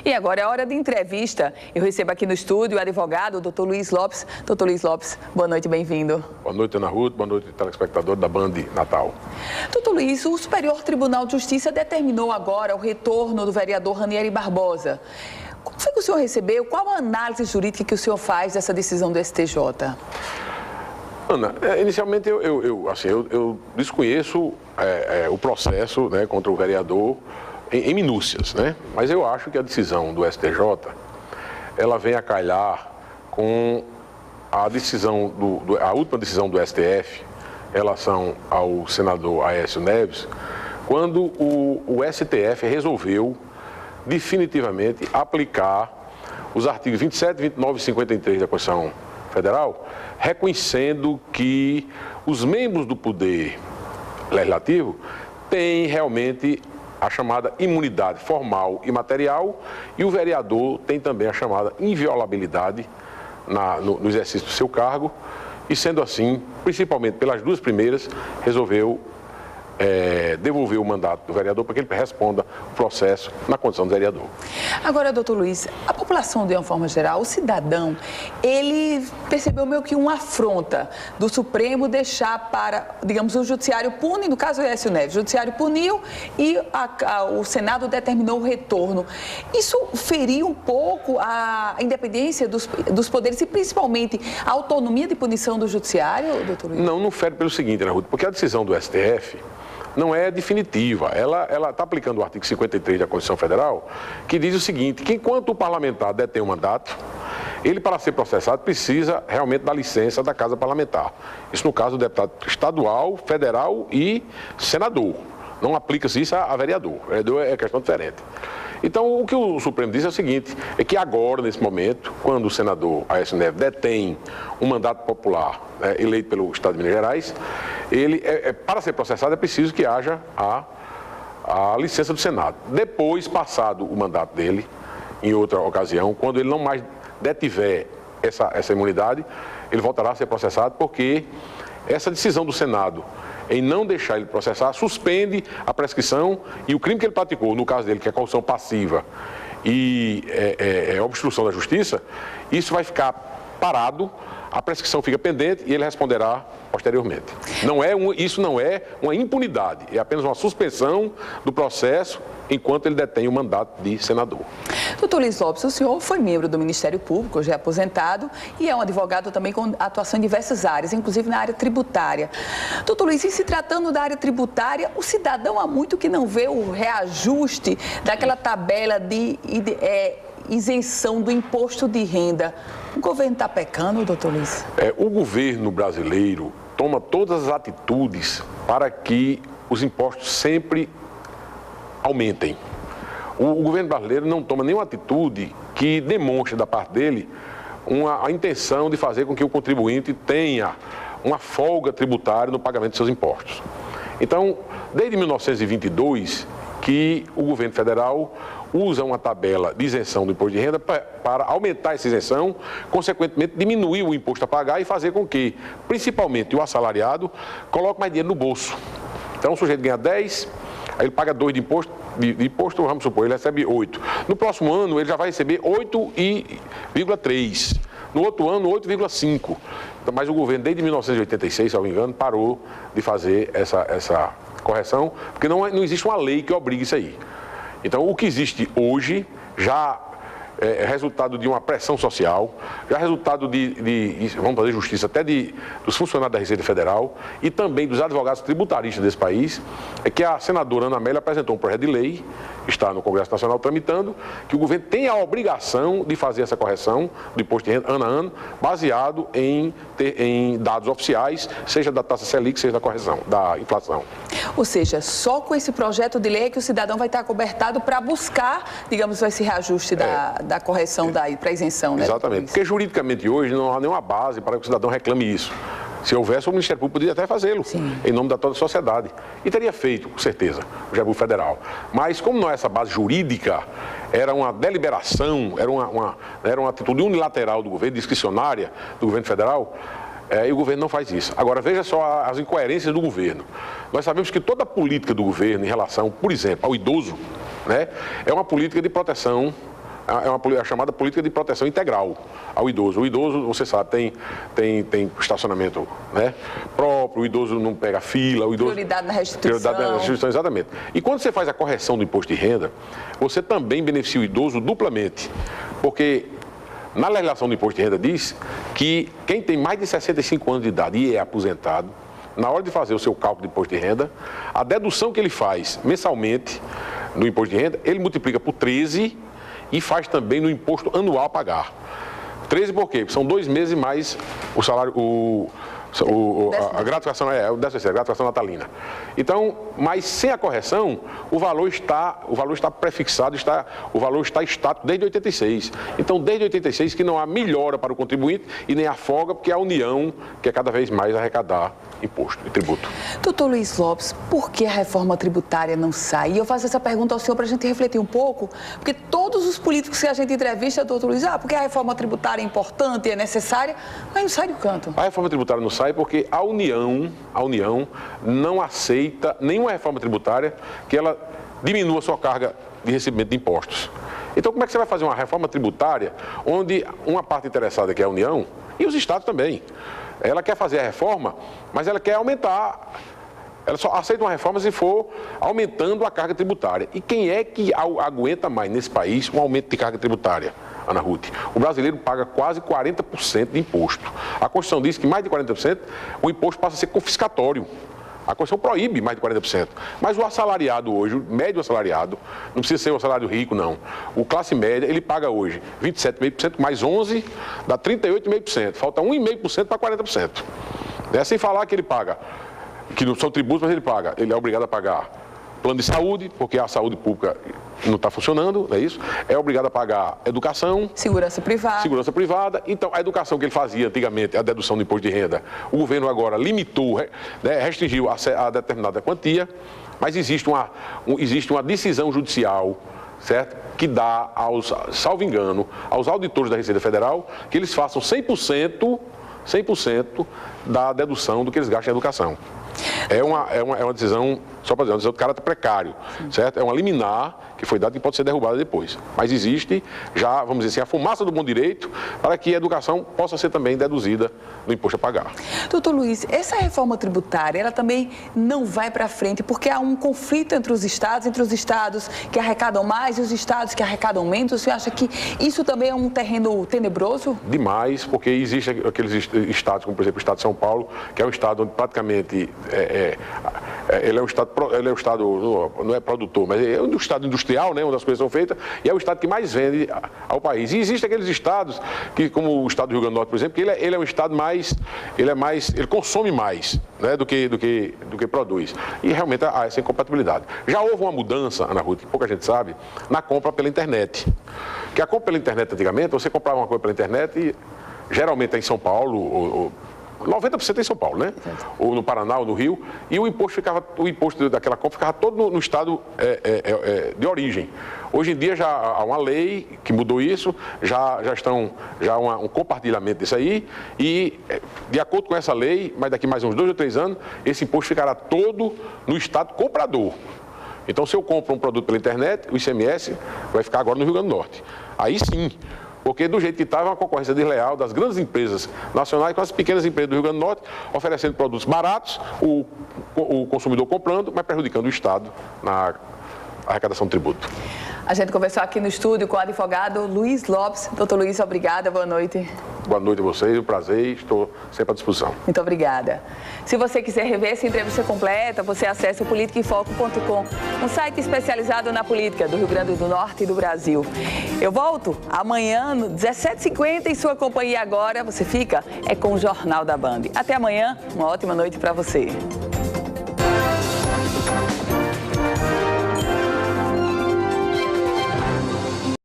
E agora é hora de entrevista. Eu recebo aqui no estúdio o advogado, o doutor Luiz Lopes. Doutor Luiz Lopes, boa noite, bem-vindo. Boa noite, Ana Ruth. Boa noite, telespectador da Band Natal. Doutor Luiz, o Superior Tribunal de Justiça determinou agora o retorno do vereador Ranieri Barbosa. Como foi que o senhor recebeu? Qual a análise jurídica que o senhor faz dessa decisão do STJ? Ana, inicialmente eu desconheço o processo, né, contra o vereador em minúcias, né? Mas eu acho que a decisão do STJ, ela vem a calhar com a decisão a última decisão do STF em relação ao senador Aécio Neves, quando o STF resolveu definitivamente aplicar os artigos 27, 29 e 53 da Constituição Federal, reconhecendo que os membros do Poder Legislativo têm realmente a chamada imunidade formal e material, e o vereador tem também a chamada inviolabilidade no exercício do seu cargo, e sendo assim, principalmente pelas duas primeiras, resolveu devolver o mandato do vereador para que ele responda o processo na condição de vereador. Agora, doutor Luiz, a população, de uma forma geral, o cidadão, ele percebeu meio que uma afronta do Supremo deixar para, digamos, o Judiciário punir, no caso do Aécio Neves, o Judiciário puniu e o Senado determinou o retorno. Isso feriu um pouco a independência dos poderes e principalmente a autonomia de punição do Judiciário, doutor Luiz? Não fere pelo seguinte, Ana Ruth, porque a decisão do STF não é definitiva. Ela está aplicando o artigo 53 da Constituição Federal, que diz o seguinte, que enquanto o parlamentar detém o mandato, ele, para ser processado, precisa realmente da licença da Casa Parlamentar. Isso no caso do deputado estadual, federal e senador. Não aplica-se isso a vereador. Vereador é questão diferente. Então, o que o Supremo diz é o seguinte, é que agora, nesse momento, quando o senador Aécio Neves detém um mandato popular eleito pelo Estado de Minas Gerais, ele, para ser processado, é preciso que haja a licença do Senado. Depois, passado o mandato dele, em outra ocasião, quando ele não mais detiver essa imunidade, ele voltará a ser processado, porque essa decisão do Senado em não deixar ele processar, suspende a prescrição e o crime que ele praticou, no caso dele, que é corrupção passiva e obstrução da justiça, isso vai ficar parado, a prescrição fica pendente e ele responderá posteriormente. Isso não é uma impunidade, é apenas uma suspensão do processo enquanto ele detém o mandato de senador. Doutor Luiz Lopes, o senhor foi membro do Ministério Público, já é aposentado, e é um advogado também com atuação em diversas áreas, inclusive na área tributária. Doutor Luiz, e se tratando da área tributária, o cidadão há muito que não vê o reajuste daquela tabela de isenção do imposto de renda. O governo está pecando, doutor Luiz? O governo brasileiro toma todas as atitudes para que os impostos sempre aumentem. O governo brasileiro não toma nenhuma atitude que demonstre da parte dele a intenção de fazer com que o contribuinte tenha uma folga tributária no pagamento de seus impostos. Então, desde 1922, que o governo federal usa uma tabela de isenção do imposto de renda para aumentar essa isenção, consequentemente diminuir o imposto a pagar e fazer com que, principalmente o assalariado, coloque mais dinheiro no bolso. Então, o sujeito ganha 10, aí ele paga 2 de imposto, vamos supor, ele recebe 8. No próximo ano, ele já vai receber 8,3. No outro ano, 8,5. Mas o governo, desde 1986, se não me engano, parou de fazer essa correção, porque não existe uma lei que obrigue isso aí. Então, o que existe hoje já é resultado de uma pressão social, já é resultado vamos fazer justiça, até dos funcionários da Receita Federal e também dos advogados tributaristas desse país, é que a senadora Ana Amélia apresentou um projeto de lei, está no Congresso Nacional tramitando, que o governo tem a obrigação de fazer essa correção do imposto de renda ano a ano, baseado em dados oficiais, seja da taxa Selic, seja da correção, da inflação. Ou seja, só com esse projeto de lei é que o cidadão vai estar cobertado para buscar, digamos, esse reajuste da correção para a isenção, né? Exatamente, porque juridicamente hoje não há nenhuma base para que o cidadão reclame isso. Se houvesse, o Ministério Público poderia até fazê-lo, em nome da toda a sociedade. E teria feito, com certeza, o Ministério Público Federal. Mas, como não é essa base jurídica, era uma deliberação, era uma atitude unilateral do governo, discricionária do governo federal, e o governo não faz isso. Agora, veja só as incoerências do governo. Nós sabemos que toda a política do governo em relação, por exemplo, ao idoso, né, é uma política de proteção é uma chamada política de proteção integral ao idoso. O idoso, você sabe, tem estacionamento, né, próprio, o idoso não pega fila, o idoso... Prioridade na restituição. Prioridade na restituição, exatamente. E quando você faz a correção do imposto de renda, você também beneficia o idoso duplamente, porque na legislação do imposto de renda diz que quem tem mais de 65 anos de idade e é aposentado, na hora de fazer o seu cálculo de imposto de renda, a dedução que ele faz mensalmente no imposto de renda, ele multiplica por 13 e faz também no imposto anual a pagar. 13 por quê? São 2 meses mais o salário, a gratificação, a gratificação natalina. Então, mas sem a correção, o valor está prefixado, o valor está estático desde 86. Então, desde 86 que não há melhora para o contribuinte e nem a folga, porque a União quer cada vez mais arrecadar imposto e tributo. Doutor Luiz Lopes, por que a reforma tributária não sai? E eu faço essa pergunta ao senhor para a gente refletir um pouco, porque todos os políticos que a gente entrevista, doutor Luiz, porque a reforma tributária é importante, é necessária, mas não sai do canto. A reforma tributária não sai porque a União não aceita nenhuma reforma tributária que ela diminua a sua carga de recebimento de impostos. Então, como é que você vai fazer uma reforma tributária onde uma parte interessada, que é a União, e os estados também, ela quer fazer a reforma, mas ela quer aumentar, ela só aceita uma reforma se for aumentando a carga tributária. E quem é que aguenta mais nesse país um aumento de carga tributária, Ana Ruth? O brasileiro paga quase 40% de imposto. A Constituição diz que mais de 40% o imposto passa a ser confiscatório. A Constituição proíbe mais de 40%. Mas o assalariado hoje, o médio assalariado, não precisa ser um salário rico, não. O classe média, ele paga hoje 27,5% mais 11%, dá 38,5%. Falta 1,5% para 40%. Sem falar que ele paga, que não são tributos, mas ele é obrigado a pagar plano de saúde, porque a saúde pública não está funcionando, não é isso? É obrigado a pagar educação. Segurança privada. Segurança privada. Então, a educação que ele fazia antigamente, a dedução do imposto de renda, o governo agora limitou, né, restringiu a determinada quantia, mas existe uma decisão judicial, certo? Que dá, salvo engano, aos auditores da Receita Federal, que eles façam 100% da dedução do que eles gastam em educação. É uma decisão, só para dizer, uma decisão de caráter precário, certo? É uma liminar que foi dada que pode ser derrubada depois. Mas existe já, vamos dizer assim, a fumaça do bom direito para que a educação possa ser também deduzida do imposto a pagar. Doutor Luiz, essa reforma tributária, ela também não vai para frente porque há um conflito entre os estados que arrecadam mais e os estados que arrecadam menos. O senhor acha que isso também é um terreno tenebroso? Demais, porque existem aqueles estados, como por exemplo o estado de São Paulo, que é um estado onde praticamente ele é um estado, não é produtor, mas é um estado industrial, né, onde as coisas são feitas, e é o estado que mais vende ao país. E existem aqueles estados, que, como o estado do Rio Grande do Norte, por exemplo, que ele é um estado ele consome mais, né, do que produz. E realmente há essa incompatibilidade. Já houve uma mudança, Ana Ruth, que pouca gente sabe, na compra pela internet. Que a compra pela internet antigamente, você comprava uma coisa pela internet e geralmente é em São Paulo, 90% em São Paulo, né? Ou no Paraná, ou no Rio, e o imposto daquela compra ficava todo no estado de origem. Hoje em dia já há uma lei que mudou isso, já há um compartilhamento disso aí, e de acordo com essa lei, mas daqui mais uns 2 ou 3 anos, esse imposto ficará todo no estado comprador. Então, se eu compro um produto pela internet, o ICMS vai ficar agora no Rio Grande do Norte. Aí sim. Porque do jeito que estava, uma concorrência desleal das grandes empresas nacionais com as pequenas empresas do Rio Grande do Norte, oferecendo produtos baratos, o consumidor comprando, mas prejudicando o Estado na arrecadação de tributo. A gente conversou aqui no estúdio com o advogado Luiz Lopes. Doutor Luiz, obrigada, boa noite. Boa noite a vocês, um prazer, estou sempre à disposição. Muito obrigada. Se você quiser rever essa entrevista completa, você acessa o politicaemfoco.com, um site especializado na política do Rio Grande do Norte e do Brasil. Eu volto amanhã, no 17h50, em sua companhia agora. Você fica com o Jornal da Band. Até amanhã, uma ótima noite para você.